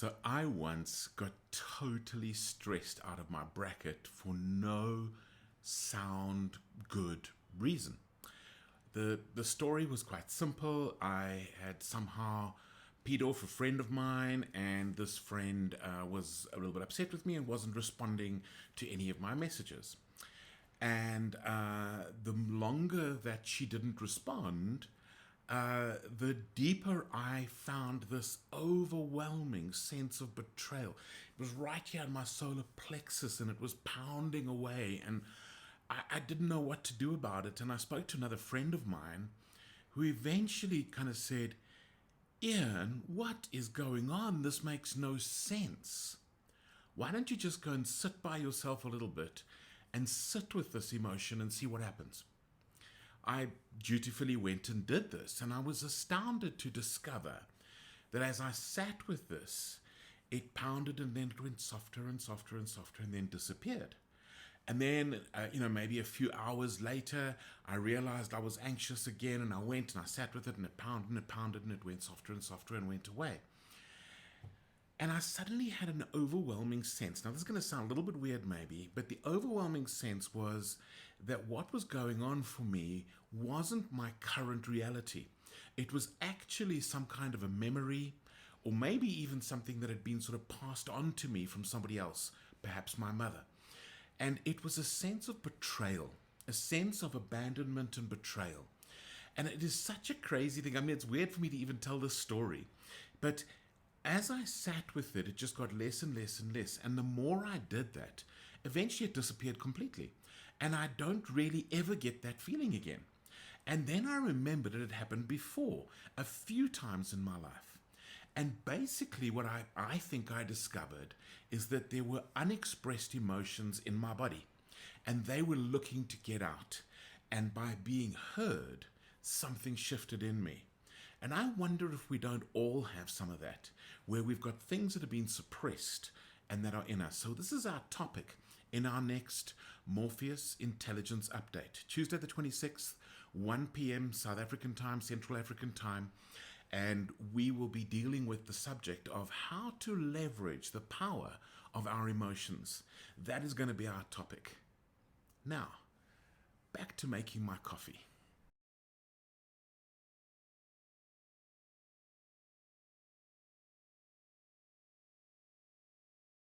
So I once got totally stressed out of my bracket for no sound good reason. The story was quite simple. I had somehow peed off a friend of mine, and this friend was a little bit upset with me and wasn't responding to any of my messages. And the longer that she didn't respond, the deeper I found this overwhelming sense of betrayal. It was right here in my solar plexus and it was pounding away, and I didn't know what to do about it. And I spoke to another friend of mine who eventually kind of said, Ian, what is going on? This makes no sense. Why don't you just go and sit by yourself a little bit and sit with this emotion and see what happens? I dutifully went and did this, and I was astounded to discover that as I sat with this, it pounded and then it went softer and softer and softer and then disappeared. And then, maybe a few hours later, I realized I was anxious again, and I went and I sat with it, and it pounded and it pounded and it went softer and softer and went away. And I suddenly had an overwhelming sense. Now, this is going to sound a little bit weird, maybe, but the overwhelming sense was that what was going on for me wasn't my current reality. It was actually some kind of a memory, or maybe even something that had been sort of passed on to me from somebody else, perhaps my mother. And it was a sense of betrayal, a sense of abandonment and betrayal. And it is such a crazy thing. I mean, it's weird for me to even tell this story, but as I sat with it, it just got less and less and less. And the more I did that, eventually it disappeared completely. And I don't really ever get that feeling again. And then I remembered it had happened before, a few times in my life. And basically, what I think I discovered is that there were unexpressed emotions in my body, and they were looking to get out. And by being heard, something shifted in me. And I wonder if we don't all have some of that, where we've got things that have been suppressed and that are in us. So this is our topic in our next Morpheus Intelligence Update. Tuesday the 26th, 1 p.m. South African time, Central African time. And we will be dealing with the subject of how to leverage the power of our emotions. That is going to be our topic. Now, back to making my coffee.